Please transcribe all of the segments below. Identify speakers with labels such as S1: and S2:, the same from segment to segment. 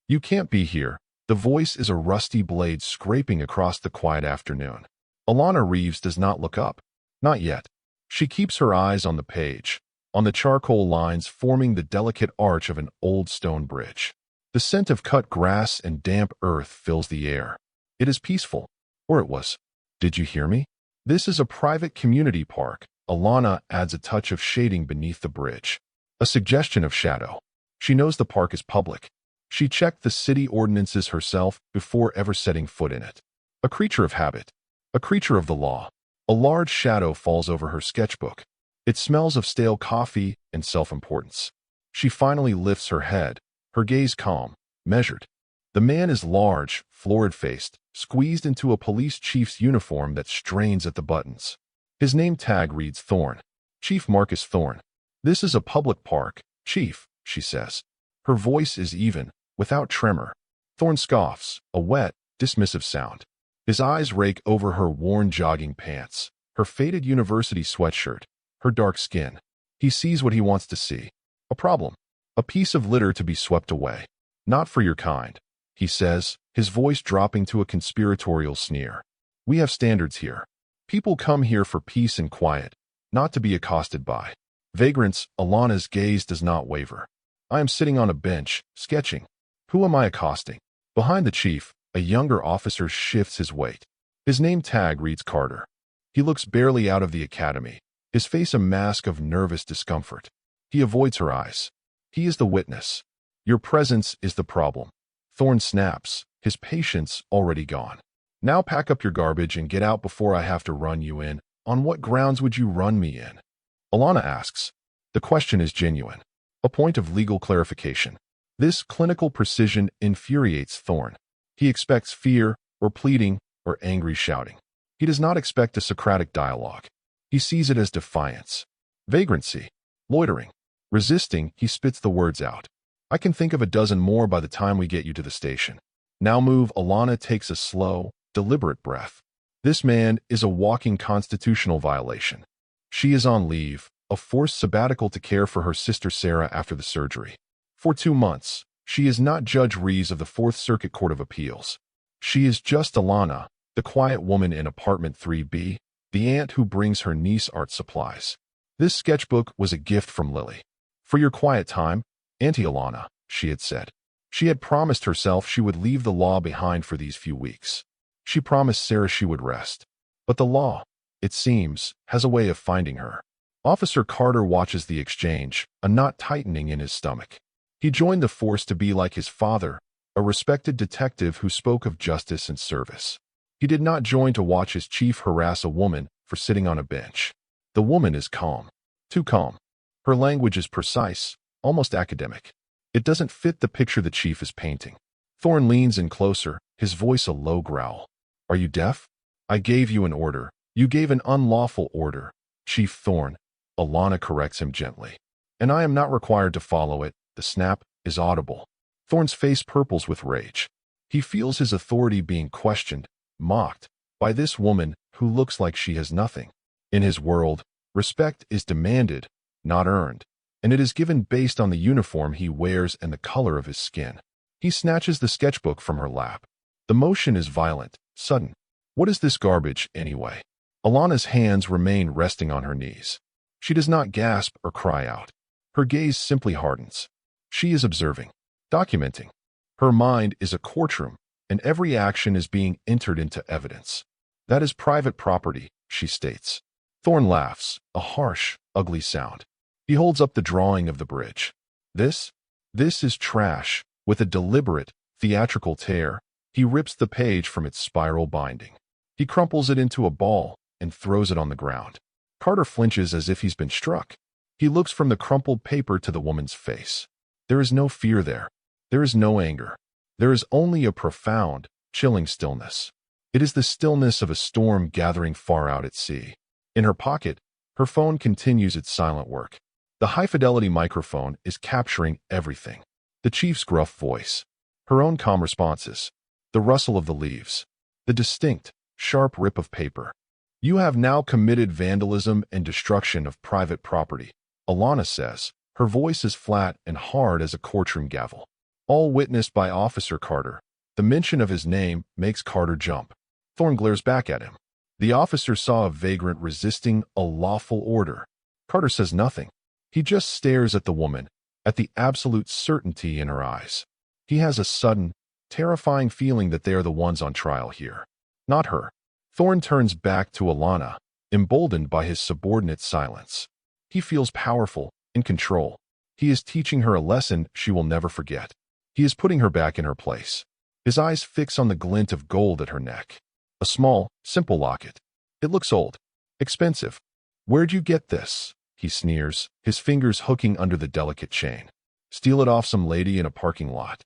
S1: You can't be here. The voice is a rusty blade scraping across the quiet afternoon. Alana Reeves does not look up. Not yet. She keeps her eyes on the page, on the charcoal lines forming the delicate arch of an old stone bridge. The scent of cut grass and damp earth fills the air. It is peaceful. Or it was. Did you hear me? This is a private community park. Alana adds a touch of shading beneath the bridge. A suggestion of shadow. She knows the park is public. She checked the city ordinances herself before ever setting foot in it. A creature of habit. A creature of the law. A large shadow falls over her sketchbook. It smells of stale coffee and self-importance. She finally lifts her head, her gaze calm, measured. The man is large, florid-faced, squeezed into a police chief's uniform that strains at the buttons. His name tag reads Thorne. Chief Marcus Thorne. This is a public park, Chief, she says. Her voice is even, without tremor. Thorne scoffs, a wet, dismissive sound. His eyes rake over her worn jogging pants, her faded university sweatshirt, her dark skin. He sees what he wants to see. A problem. A piece of litter to be swept away. Not for your kind, he says, his voice dropping to a conspiratorial sneer. We have standards here. People come here for peace and quiet, not to be accosted by vagrants. Alana's gaze does not waver. I am sitting on a bench, sketching. Who am I accosting? Behind the chief, a younger officer shifts his weight. His name tag reads Carter. He looks barely out of the academy, his face a mask of nervous discomfort. He avoids her eyes. He is the witness. Your presence is the problem. Thorne snaps, his patience already gone. Now pack up your garbage and get out before I have to run you in. On what grounds would you run me in? Alana asks. The question is genuine. A point of legal clarification. This clinical precision infuriates Thorne. He expects fear, or pleading, or angry shouting. He does not expect a Socratic dialogue. He sees it as defiance. Vagrancy. Loitering. Resisting, he spits the words out. I can think of a dozen more by the time we get you to the station. Now move. Alana takes a slow, deliberate breath. This man is a walking constitutional violation. She is on leave, a forced sabbatical to care for her sister Sarah after the surgery. For 2 months, she is not Judge Reeves of the Fourth Circuit Court of Appeals. She is just Alana, the quiet woman in apartment 3B, the aunt who brings her niece art supplies. This sketchbook was a gift from Lily. For your quiet time, Auntie Alana, she had said. She had promised herself she would leave the law behind for these few weeks. She promised Sarah she would rest. But the law, it seems, has a way of finding her. Officer Carter watches the exchange, a knot tightening in his stomach. He joined the force to be like his father, a respected detective who spoke of justice and service. He did not join to watch his chief harass a woman for sitting on a bench. The woman is calm. Too calm. Her language is precise, almost academic. It doesn't fit the picture the chief is painting. Thorne leans in closer, his voice a low growl. Are you deaf? I gave you an order. You gave an unlawful order, Chief Thorne. Alana corrects him gently. And I am not required to follow it. The snap is audible. Thorne's face purples with rage. He feels his authority being questioned, mocked, by this woman who looks like she has nothing. In his world, respect is demanded, not earned, and it is given based on the uniform he wears and the color of his skin. He snatches the sketchbook from her lap. The motion is violent, sudden. What is this garbage, anyway? Alana's hands remain resting on her knees. She does not gasp or cry out. Her gaze simply hardens. She is observing, documenting. Her mind is a courtroom, and every action is being entered into evidence. That is private property, she states. Thorne laughs, a harsh, ugly sound. He holds up the drawing of the bridge. This is trash. With a deliberate, theatrical tear, he rips the page from its spiral binding. He crumples it into a ball and throws it on the ground. Carter flinches as if he's been struck. He looks from the crumpled paper to the woman's face. There is no fear there. There is no anger. There is only a profound, chilling stillness. It is the stillness of a storm gathering far out at sea. In her pocket, her phone continues its silent work. The high-fidelity microphone is capturing everything. The chief's gruff voice, her own calm responses, the rustle of the leaves, the distinct, sharp rip of paper. You have now committed vandalism and destruction of private property, Alana says. Her voice is flat and hard as a courtroom gavel. all witnessed by Officer Carter. The mention of his name makes Carter jump. Thorne glares back at him. The officer saw a vagrant resisting a lawful order. Carter says nothing. He just stares at the woman, at the absolute certainty in her eyes. He has a sudden, terrifying feeling that they are the ones on trial here, not her. Thorne turns back to Alana, emboldened by his subordinate's silence. He feels powerful, in control. He is teaching her a lesson she will never forget. He is putting her back in her place. His eyes fix on the glint of gold at her neck. A small, simple locket. It looks old. Expensive. Where'd you get this? He sneers, his fingers hooking under the delicate chain. Steal it off some lady in a parking lot.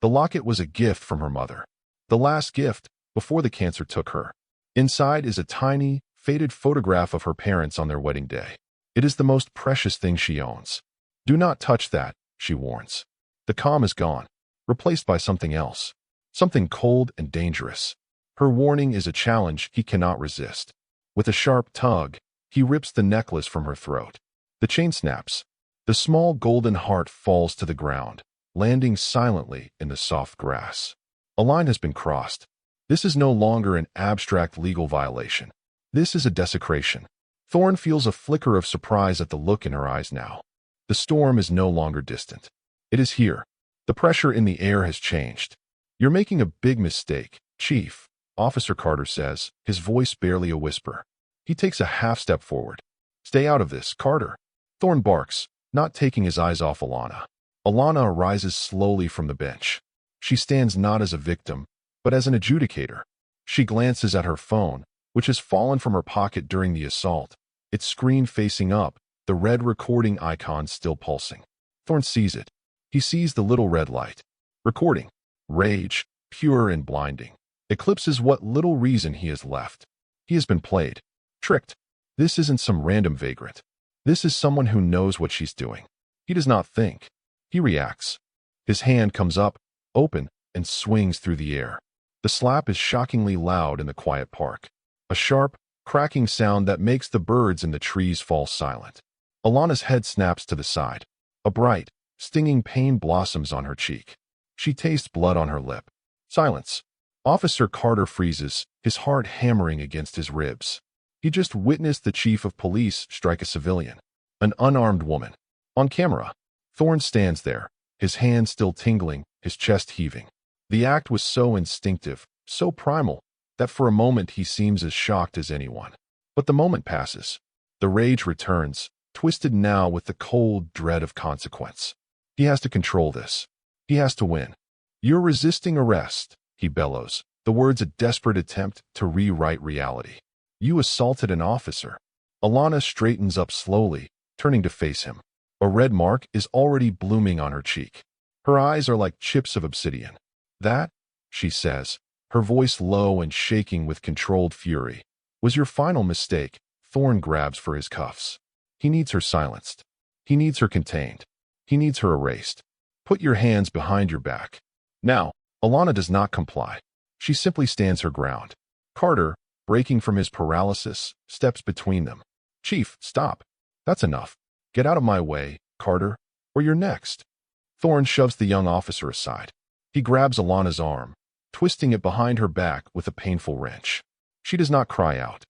S1: The locket was a gift from her mother. The last gift, before the cancer took her. Inside is a tiny, faded photograph of her parents on their wedding day. It is the most precious thing she owns. Do not touch that, she warns. The calm is gone, replaced by something else. Something cold and dangerous. Her warning is a challenge he cannot resist. With a sharp tug, he rips the necklace from her throat. The chain snaps. The small golden heart falls to the ground, landing silently in the soft grass. A line has been crossed. This is no longer an abstract legal violation. This is a desecration. Thorne feels a flicker of surprise at the look in her eyes now. The storm is no longer distant. It is here. The pressure in the air has changed. You're making a big mistake, Chief, Officer Carter says, his voice barely a whisper. He takes a half step forward. Stay out of this, Carter. Thorne barks, not taking his eyes off Alana. Alana rises slowly from the bench. She stands not as a victim, but as an adjudicator. She glances at her phone, which has fallen from her pocket during the assault, its screen facing up, the red recording icon still pulsing. Thorne sees it. He sees the little red light. Recording. Rage, pure and blinding, eclipses what little reason he has left. He has been played. Tricked. This isn't some random vagrant. This is someone who knows what she's doing. He does not think. He reacts. His hand comes up, open, and swings through the air. The slap is shockingly loud in the quiet park. A sharp, cracking sound that makes the birds in the trees fall silent. Alana's head snaps to the side. A bright, stinging pain blossoms on her cheek. She tastes blood on her lip. Silence. Officer Carter freezes, his heart hammering against his ribs. He just witnessed the chief of police strike a civilian, an unarmed woman. On camera, Thorne stands there, his hands still tingling, his chest heaving. The act was so instinctive, so primal, that for a moment he seems as shocked as anyone. But the moment passes. The rage returns, twisted now with the cold dread of consequence. He has to control this. He has to win. You're resisting arrest, he bellows, the words a desperate attempt to rewrite reality. You assaulted an officer. Alana straightens up slowly, turning to face him. A red mark is already blooming on her cheek. Her eyes are like chips of obsidian. That, she says, her voice low and shaking with controlled fury, was your final mistake. Thorne grabs for his cuffs. He needs her silenced. He needs her contained. He needs her erased. Put your hands behind your back. Now, Alana does not comply. She simply stands her ground. Carter, breaking from his paralysis, steps between them. Chief, stop. That's enough. Get out of my way, Carter, or you're next. Thorne shoves the young officer aside. He grabs Alana's arm, twisting it behind her back with a painful wrench. She does not cry out.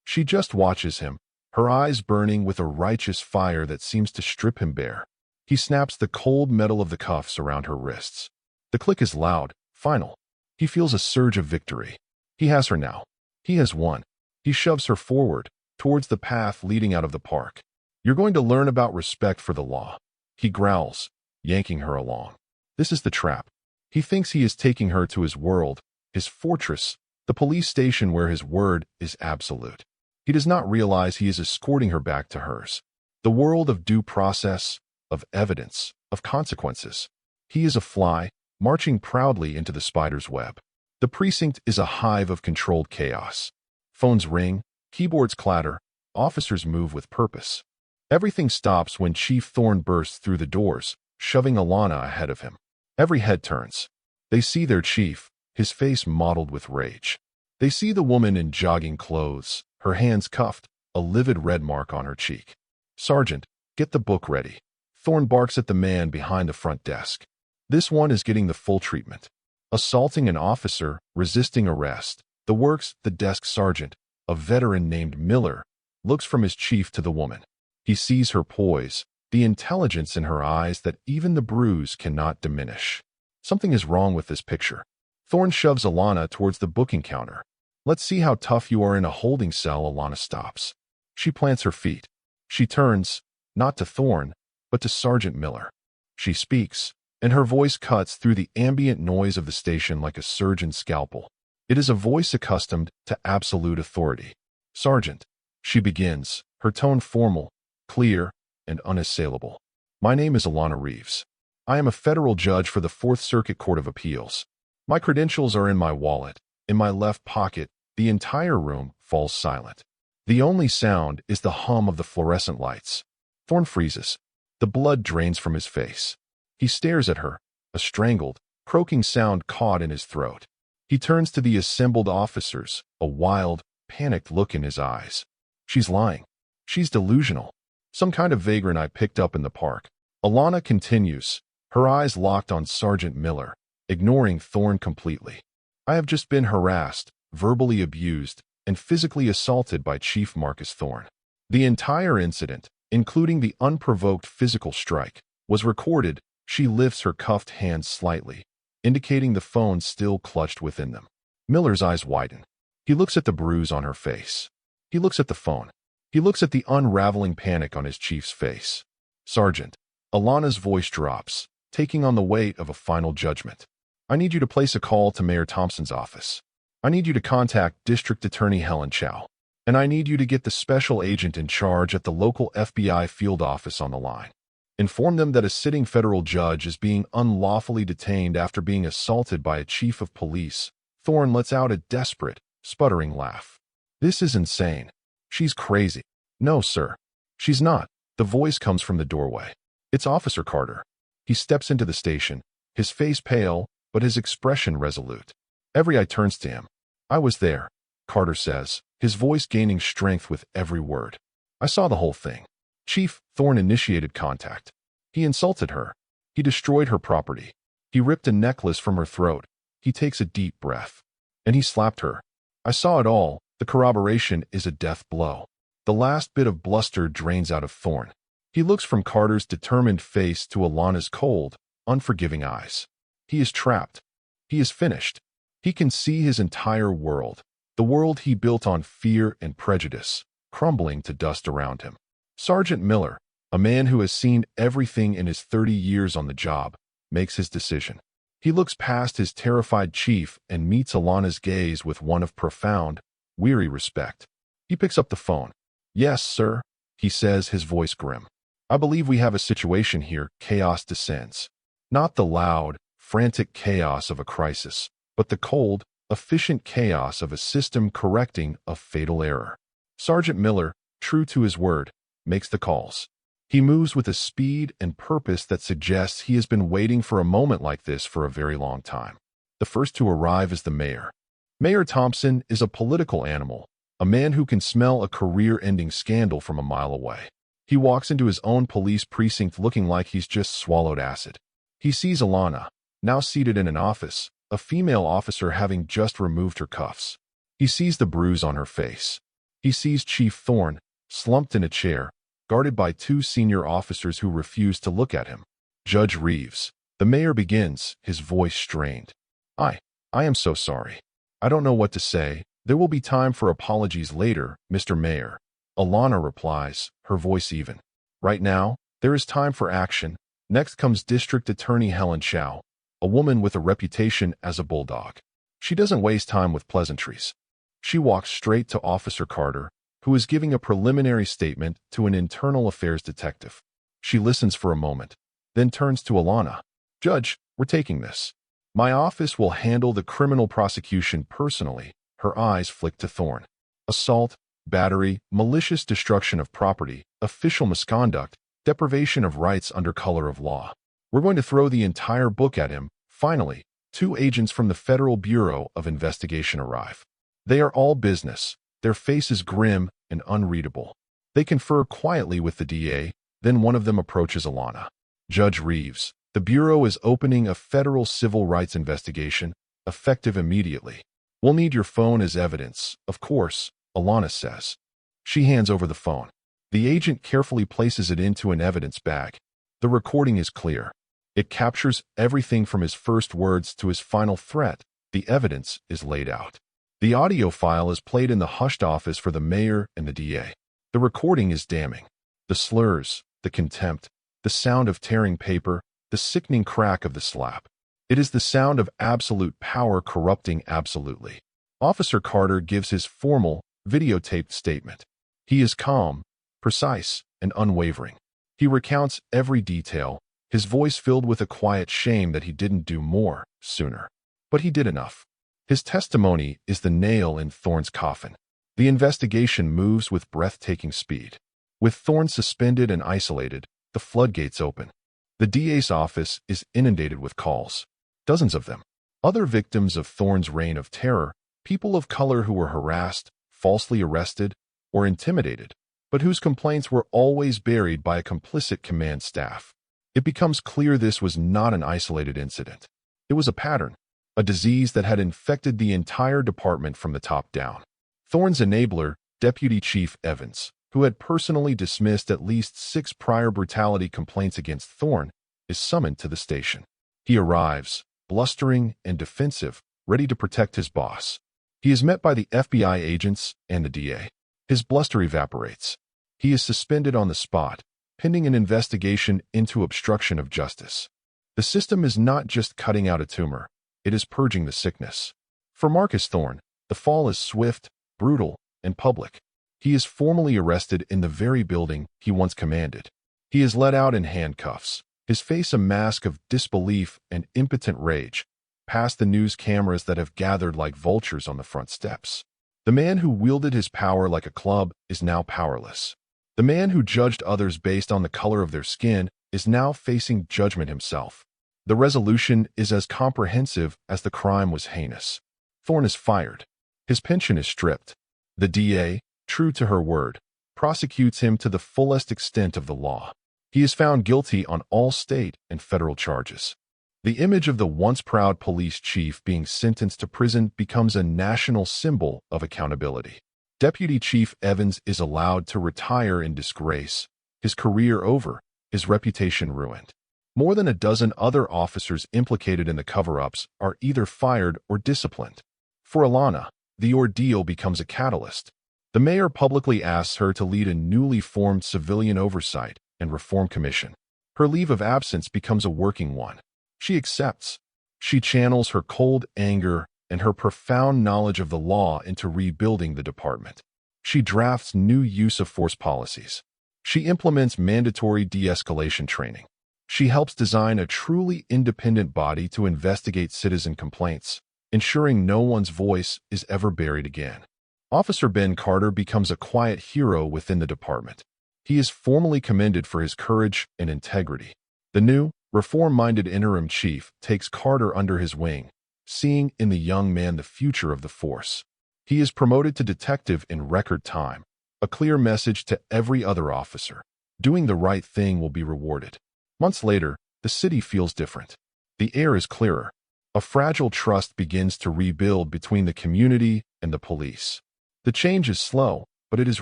S1: She just watches him, her eyes burning with a righteous fire that seems to strip him bare. He snaps the cold metal of the cuffs around her wrists. The click is loud, final. He feels a surge of victory. He has her now. He has won. He shoves her forward, towards the path leading out of the park. You're going to learn about respect for the law. He growls, yanking her along. This is the trap. He thinks he is taking her to his world, his fortress, the police station where his word is absolute. He does not realize he is escorting her back to hers. The world of due process, of evidence, of consequences. He is a fly, marching proudly into the spider's web. The precinct is a hive of controlled chaos. Phones ring, keyboards clatter, officers move with purpose. Everything stops when Chief Thorne bursts through the doors, shoving Alana ahead of him. Every head turns. They see their chief, his face mottled with rage. They see the woman in jogging clothes, her hands cuffed, a livid red mark on her cheek. Sergeant, get the book ready. Thorne barks at the man behind the front desk. This one is getting the full treatment. Assaulting an officer, resisting arrest. The works, the desk sergeant, a veteran named Miller, looks from his chief to the woman. He sees her poise, the intelligence in her eyes that even the bruise cannot diminish. Something is wrong with this picture. Thorne shoves Alana towards the booking counter. Let's see how tough you are in a holding cell. Alana stops. She plants her feet. She turns, not to Thorne, but to Sergeant Miller. She speaks, and her voice cuts through the ambient noise of the station like a surgeon's scalpel. It is a voice accustomed to absolute authority. Sergeant, she begins, her tone formal, clear, and unassailable. My name is Alana Reeves. I am a federal judge for the Fourth Circuit Court of Appeals. My credentials are in my wallet, in my left pocket. The entire room falls silent. The only sound is the hum of the fluorescent lights. Thorne freezes. The blood drains from his face. He stares at her, a strangled, croaking sound caught in his throat. He turns to the assembled officers, a wild, panicked look in his eyes. She's lying. She's delusional. Some kind of vagrant I picked up in the park. Alana continues, her eyes locked on Sergeant Miller, ignoring Thorne completely. I have just been harassed, verbally abused, and physically assaulted by Chief Marcus Thorne. The entire incident, including the unprovoked physical strike, was recorded. She lifts her cuffed hands slightly, indicating the phone still clutched within them. Miller's eyes widen. He looks at the bruise on her face. He looks at the phone. He looks at the unraveling panic on his chief's face. Sergeant, Alana's voice drops, taking on the weight of a final judgment. I need you to place a call to Mayor Thompson's office. I need you to contact District Attorney Helen Chow. And I need you to get the special agent in charge at the local FBI field office on the line. Inform them that a sitting federal judge is being unlawfully detained after being assaulted by a chief of police. Thorne lets out a desperate, sputtering laugh. This is insane. She's crazy. No, sir. She's not. The voice comes from the doorway. It's Officer Carter. He steps into the station, his face pale, but his expression resolute. Every eye turns to him. I was there, Carter says, his voice gaining strength with every word. I saw the whole thing. Chief Thorne initiated contact. He insulted her. He destroyed her property. He ripped a necklace from her throat. He takes a deep breath. And he slapped her. I saw it all. The corroboration is a death blow. The last bit of bluster drains out of Thorne. He looks from Carter's determined face to Alana's cold, unforgiving eyes. He is trapped. He is finished. He can see his entire world, the world he built on fear and prejudice, crumbling to dust around him. Sergeant Miller, a man who has seen everything in his 30 years on the job, makes his decision. He looks past his terrified chief and meets Alana's gaze with one of profound, weary respect. He picks up the phone. Yes, sir, he says, his voice grim. I believe we have a situation here. Chaos descends. Not the loud, frantic chaos of a crisis, but the cold, efficient chaos of a system correcting a fatal error. Sergeant Miller, true to his word, makes the calls. He moves with a speed and purpose that suggests he has been waiting for a moment like this for a very long time. The first to arrive is the mayor. Mayor Thompson is a political animal, a man who can smell a career-ending scandal from a mile away. He walks into his own police precinct looking like he's just swallowed acid. He sees Alana, now seated in an office, a female officer having just removed her cuffs. He sees the bruise on her face. He sees Chief Thorne, slumped in a chair, guarded by two senior officers who refuse to look at him. Judge Reeves. The mayor begins, his voice strained. I am so sorry. I don't know what to say. There will be time for apologies later, Mr. Mayor. Alana replies, her voice even. Right now, there is time for action. Next comes District Attorney Helen Chow, a woman with a reputation as a bulldog. She doesn't waste time with pleasantries. She walks straight to Officer Carter, who is giving a preliminary statement to an internal affairs detective. She listens for a moment, then turns to Alana. Judge, we're taking this. My office will handle the criminal prosecution personally. Her eyes flick to Thorne. Assault, battery, malicious destruction of property, official misconduct, deprivation of rights under color of law. We're going to throw the entire book at him. Finally, two agents from the Federal Bureau of Investigation arrive. They are all business, their faces grim and unreadable. They confer quietly with the DA, then one of them approaches Alana. Judge Reeves, The Bureau is opening a federal civil rights investigation, effective immediately. We'll need your phone as evidence, of course, Alana says. She hands over the phone. The agent carefully places it into an evidence bag. The recording is clear. It captures everything from his first words to his final threat. The evidence is laid out. The audio file is played in the hushed office for the mayor and the DA. The recording is damning. The slurs, the contempt, the sound of tearing paper, the sickening crack of the slap. It is the sound of absolute power corrupting absolutely. Officer Carter gives his formal, videotaped statement. He is calm, precise, and unwavering. He recounts every detail, his voice filled with a quiet shame that he didn't do more, sooner. But he did enough. His testimony is the nail in Thorne's coffin. The investigation moves with breathtaking speed. With Thorne suspended and isolated, the floodgates open. The DA's office is inundated with calls. Dozens of them. Other victims of Thorne's reign of terror, people of color who were harassed, falsely arrested, or intimidated, but whose complaints were always buried by a complicit command staff. It becomes clear this was not an isolated incident. It was a pattern, a disease that had infected the entire department from the top down. Thorne's enabler, Deputy Chief Evans, who had personally dismissed at least 6 prior brutality complaints against Thorne, is summoned to the station. He arrives, blustering and defensive, ready to protect his boss. He is met by the FBI agents and the DA. His bluster evaporates. He is suspended on the spot, pending an investigation into obstruction of justice. The system is not just cutting out a tumor, it is purging the sickness. For Marcus Thorne, the fall is swift, brutal, and public. He is formally arrested in the very building he once commanded. He is led out in handcuffs, his face a mask of disbelief and impotent rage, past the news cameras that have gathered like vultures on the front steps. The man who wielded his power like a club is now powerless. The man who judged others based on the color of their skin is now facing judgment himself. The resolution is as comprehensive as the crime was heinous. Thorne is fired. His pension is stripped. The DA, true to her word, prosecutes him to the fullest extent of the law. He is found guilty on all state and federal charges. The image of the once proud police chief being sentenced to prison becomes a national symbol of accountability. Deputy Chief Evans is allowed to retire in disgrace, his career over, his reputation ruined. More than a dozen other officers implicated in the cover-ups are either fired or disciplined. For Alana, the ordeal becomes a catalyst. The mayor publicly asks her to lead a newly formed civilian oversight and reform commission. Her leave of absence becomes a working one. She accepts. She channels her cold anger and her profound knowledge of the law into rebuilding the department. She drafts new use of force policies. She implements mandatory de-escalation training. She helps design a truly independent body to investigate citizen complaints, ensuring no one's voice is ever buried again. Officer Ben Carter becomes a quiet hero within the department. He is formally commended for his courage and integrity. The new, reform-minded interim chief takes Carter under his wing, seeing in the young man the future of the force. He is promoted to detective in record time, a clear message to every other officer. Doing the right thing will be rewarded. Months later, the city feels different. The air is clearer. A fragile trust begins to rebuild between the community and the police. The change is slow, but it is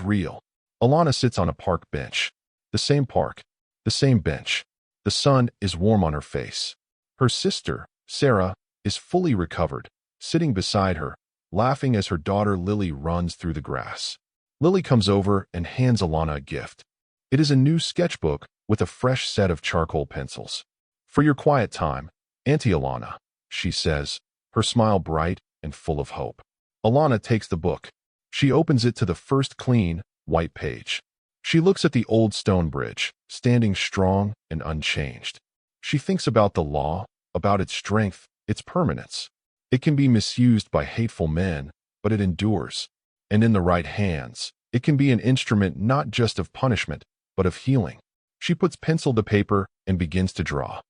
S1: real. Alana sits on a park bench. The same park, the same bench. The sun is warm on her face. Her sister, Sarah, is fully recovered, sitting beside her, laughing as her daughter Lily runs through the grass. Lily comes over and hands Alana a gift. It is a new sketchbook with a fresh set of charcoal pencils. "For your quiet time, Auntie Alana," she says, her smile bright and full of hope. Alana takes the book. She opens it to the first clean, white page. She looks at the old stone bridge, standing strong and unchanged. She thinks about the law, about its strength, its permanence. It can be misused by hateful men, but it endures. And in the right hands, it can be an instrument not just of punishment, but of healing. She puts pencil to paper and begins to draw.